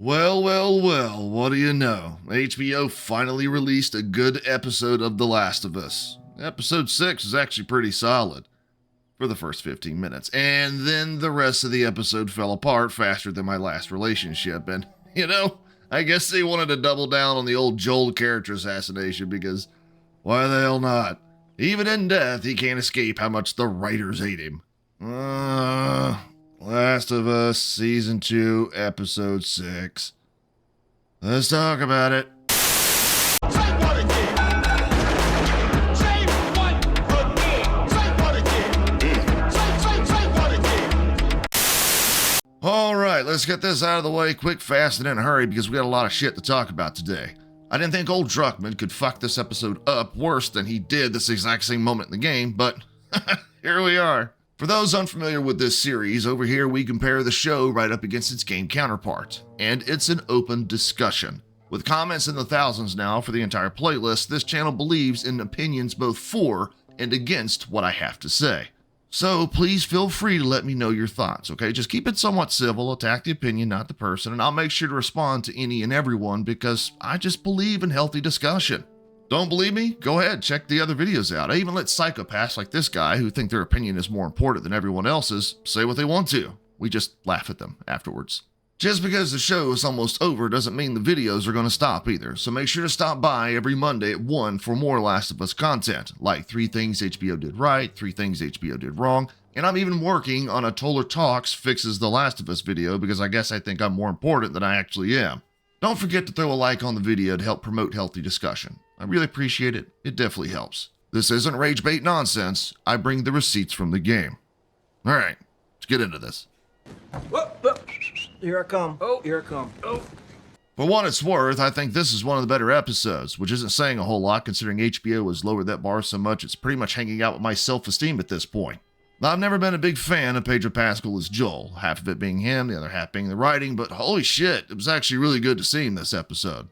Well, what do you know? HBO finally released a good episode of The Last of Us. Episode 6 is actually pretty solid for the first 15 minutes, and then the rest of the episode fell apart faster than my last relationship, and, I guess they wanted to double down on the old Joel character assassination because, why the hell not? Even in death, he can't escape how much the writers hate him. Last of Us, Season 2, Episode 6. Let's talk about it. Alright, let's get this out of the way quick, fast, and in a hurry because we got a lot of shit to talk about today. I didn't think old Druckmann could fuck this episode up worse than he did this exact same moment in the game, but here we are. For those unfamiliar with this series, over here we compare the show right up against its game counterpart, and it's an open discussion. With comments in the thousands now for the entire playlist, this channel believes in opinions both for and against what I have to say. So please feel free to let me know your thoughts, okay? Just keep it somewhat civil, attack the opinion, not the person, and I'll make sure to respond to any and everyone because I just believe in healthy discussion. Don't believe me? Go ahead, check the other videos out. I even let psychopaths like this guy, who think their opinion is more important than everyone else's, say what they want to. We just laugh at them afterwards. Just because the show is almost over doesn't mean the videos are going to stop either, so make sure to stop by every Monday at 1 for more Last of Us content, like 3 things HBO did right, 3 things HBO did wrong, and I'm even working on a Toller Talks Fixes The Last of Us video because I guess I think I'm more important than I actually am. Don't forget to throw a like on the video to help promote healthy discussion. I really appreciate it. It definitely helps. This isn't rage bait nonsense. I bring the receipts from the game. All right, let's get into this. Whoa. Here I come. Oh, here I come. Oh. For what it's worth, I think this is one of the better episodes, which isn't saying a whole lot considering HBO has lowered that bar so much it's pretty much hanging out with my self-esteem at this point. I've never been a big fan of Pedro Pascal as Joel, half of it being him, the other half being the writing, but holy shit, it was actually really good to see him this episode.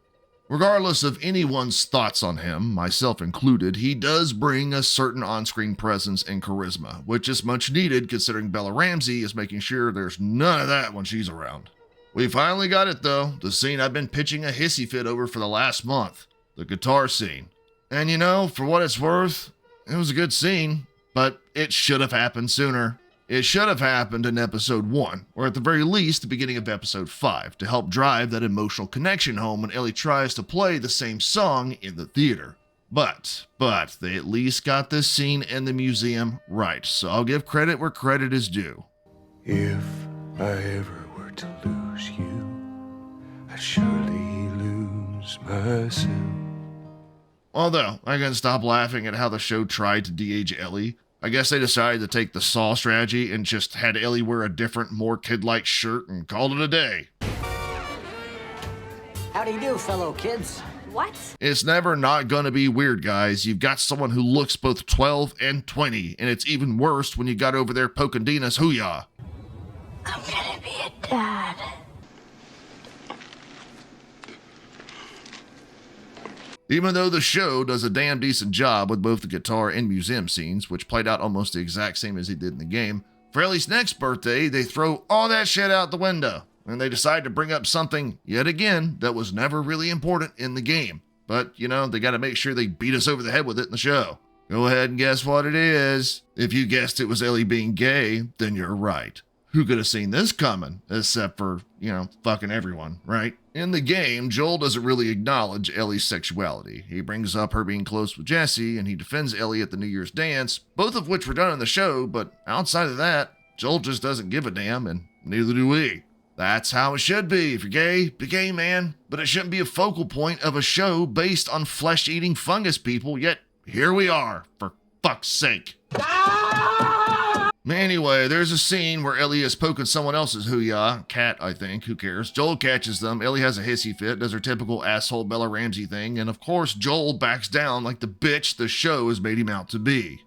Regardless of anyone's thoughts on him, myself included, he does bring a certain on-screen presence and charisma, which is much needed considering Bella Ramsey is making sure there's none of that when she's around. We finally got it though, the scene I've been pitching a hissy fit over for the last month, the guitar scene. And for what it's worth, it was a good scene, but it should have happened sooner. It should have happened in episode 1, or at the very least the beginning of episode 5, to help drive that emotional connection home when Ellie tries to play the same song in the theater. But they at least got this scene in the museum right, so I'll give credit where credit is due. If I ever were to lose you, I'd surely lose myself. Although, I can't stop laughing at how the show tried to de-age Ellie. I guess they decided to take the Saw strategy and just had Ellie wear a different, more kid-like shirt and called it a day. How do you do, fellow kids? What? It's never not gonna be weird, guys. You've got someone who looks both 12 and 20, and it's even worse when you got over there poking Dina's hoo-yah. I'm gonna be a dad. Even though the show does a damn decent job with both the guitar and museum scenes, which played out almost the exact same as he did in the game, for Ellie's next birthday, they throw all that shit out the window, and they decide to bring up something, yet again, that was never really important in the game. But, they gotta make sure they beat us over the head with it in the show. Go ahead and guess what it is. If you guessed it was Ellie being gay, then you're right. Who could have seen this coming? Except for, fucking everyone, right? In the game, Joel doesn't really acknowledge Ellie's sexuality. He brings up her being close with Jesse, and he defends Ellie at the New Year's dance, both of which were done in the show, but outside of that, Joel just doesn't give a damn, and neither do we. That's how it should be. If you're gay, be gay, man. But it shouldn't be a focal point of a show based on flesh-eating fungus people, yet here we are, for fuck's sake. Anyway, there's a scene where Ellie is poking someone else's hoo-yah, cat, I think, who cares. Joel catches them, Ellie has a hissy fit, does her typical asshole Bella Ramsey thing, and of course Joel backs down like the bitch the show has made him out to be.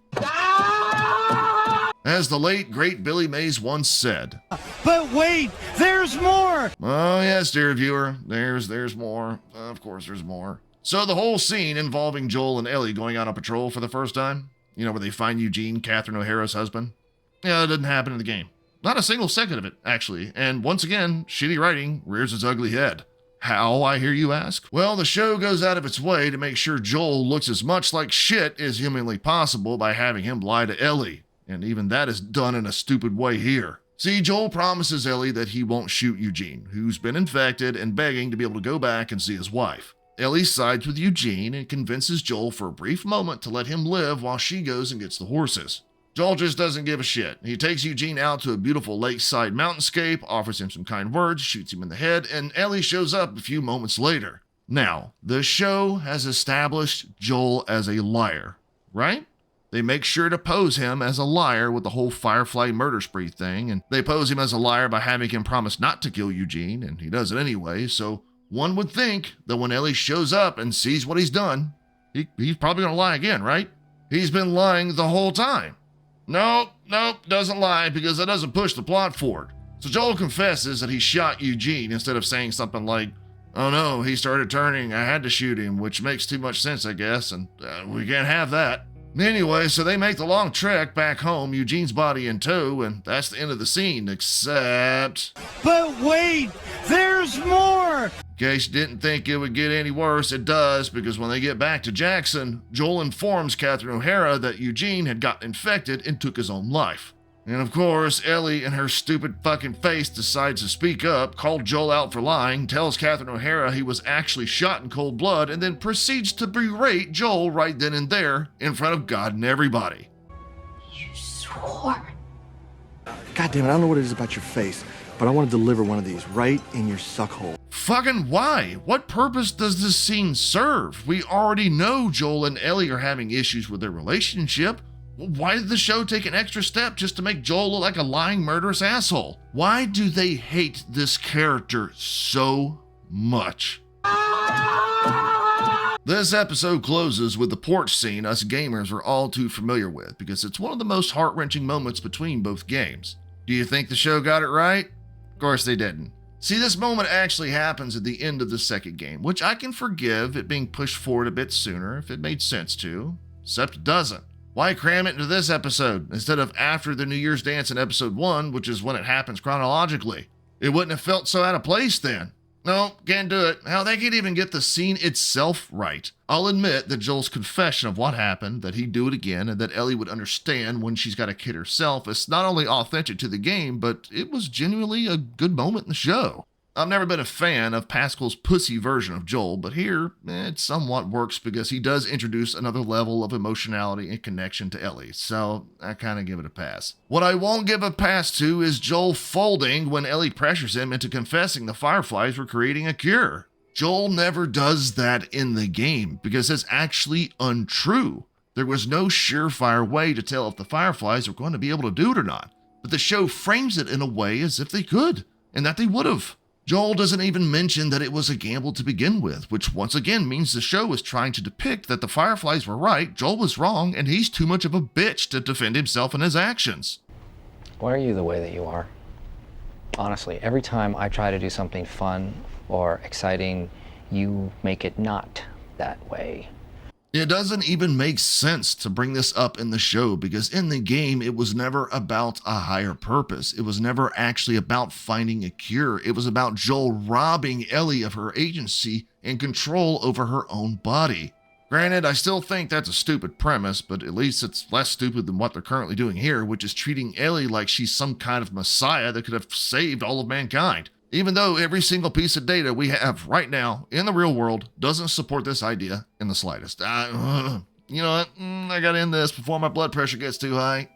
As the late, great Billy Mays once said. But wait, there's more! Oh yes, dear viewer, there's more. Of course there's more. So the whole scene involving Joel and Ellie going out on patrol for the first time, where they find Eugene, Catherine O'Hara's husband. Yeah, it didn't happen in the game. Not a single second of it, actually. And once again, shitty writing rears its ugly head. How, I hear you ask? Well, the show goes out of its way to make sure Joel looks as much like shit as humanly possible by having him lie to Ellie. And even that is done in a stupid way here. See, Joel promises Ellie that he won't shoot Eugene, who's been infected and begging to be able to go back and see his wife. Ellie sides with Eugene and convinces Joel for a brief moment to let him live while she goes and gets the horses. Joel just doesn't give a shit. He takes Eugene out to a beautiful lakeside mountainscape, offers him some kind words, shoots him in the head, and Ellie shows up a few moments later. Now, the show has established Joel as a liar, right? They make sure to pose him as a liar with the whole Firefly murder spree thing, and they pose him as a liar by having him promise not to kill Eugene, and he does it anyway, so one would think that when Ellie shows up and sees what he's done, he's probably going to lie again, right? He's been lying the whole time. Nope, doesn't lie because that doesn't push the plot forward. So Joel confesses that he shot Eugene instead of saying something like, oh no, he started turning, I had to shoot him, which makes too much sense, I guess, and we can't have that. Anyway, so they make the long trek back home, Eugene's body in tow, and that's the end of the scene, except... But wait, there's more! In case you didn't think it would get any worse, it does, because when they get back to Jackson, Joel informs Catherine O'Hara that Eugene had gotten infected and took his own life. And of course, Ellie in her stupid fucking face decides to speak up, called Joel out for lying, tells Catherine O'Hara he was actually shot in cold blood, and then proceeds to berate Joel right then and there in front of God and everybody. You swore. God damn it, I don't know what it is about your face, but I want to deliver one of these right in your suckhole. Fucking why? What purpose does this scene serve? We already know Joel and Ellie are having issues with their relationship. Why did the show take an extra step just to make Joel look like a lying, murderous asshole? Why do they hate this character so much? This episode closes with the porch scene us gamers are all too familiar with because it's one of the most heart-wrenching moments between both games. Do you think the show got it right? Of course they didn't. See, this moment actually happens at the end of the second game, which I can forgive it being pushed forward a bit sooner if it made sense to, except it doesn't. Why cram it into this episode instead of after the New Year's dance in episode 1, which is when it happens chronologically? It wouldn't have felt so out of place then. No, can't do it. Hell, they can't even get the scene itself right. I'll admit that Joel's confession of what happened, that he'd do it again, and that Ellie would understand when she's got a kid herself is not only authentic to the game, but it was genuinely a good moment in the show. I've never been a fan of Pascal's pussy version of Joel, but here it somewhat works because he does introduce another level of emotionality and connection to Ellie, so I kind of give it a pass. What I won't give a pass to is Joel folding when Ellie pressures him into confessing the Fireflies were creating a cure. Joel never does that in the game because it's actually untrue. There was no surefire way to tell if the Fireflies were going to be able to do it or not, but the show frames it in a way as if they could, and that they would have. Joel doesn't even mention that it was a gamble to begin with, which once again means the show is trying to depict that the Fireflies were right, Joel was wrong, and he's too much of a bitch to defend himself and his actions. Why are you the way that you are? Honestly, every time I try to do something fun or exciting, you make it not that way. It doesn't even make sense to bring this up in the show because in the game, it was never about a higher purpose. It was never actually about finding a cure. It was about Joel robbing Ellie of her agency and control over her own body. Granted, I still think that's a stupid premise, but at least it's less stupid than what they're currently doing here, which is treating Ellie like she's some kind of messiah that could have saved all of mankind. Even though every single piece of data we have right now in the real world doesn't support this idea in the slightest. You know what? I gotta end this before my blood pressure gets too high.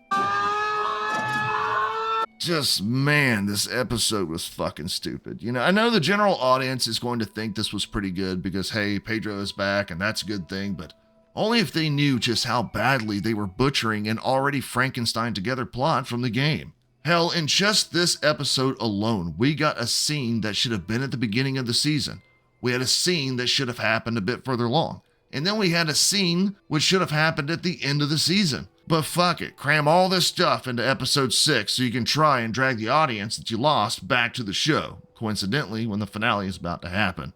Just, man, this episode was fucking stupid. I know the general audience is going to think this was pretty good because, hey, Pedro is back and that's a good thing, but only if they knew just how badly they were butchering an already Frankenstein together plot from the game. Hell, in just this episode alone, we got a scene that should have been at the beginning of the season. We had a scene that should have happened a bit further along. And then we had a scene which should have happened at the end of the season. But fuck it, cram all this stuff into episode 6 so you can try and drag the audience that you lost back to the show, coincidentally when the finale is about to happen.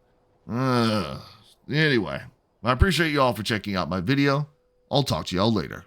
Anyway, I appreciate you all for checking out my video. I'll talk to y'all later.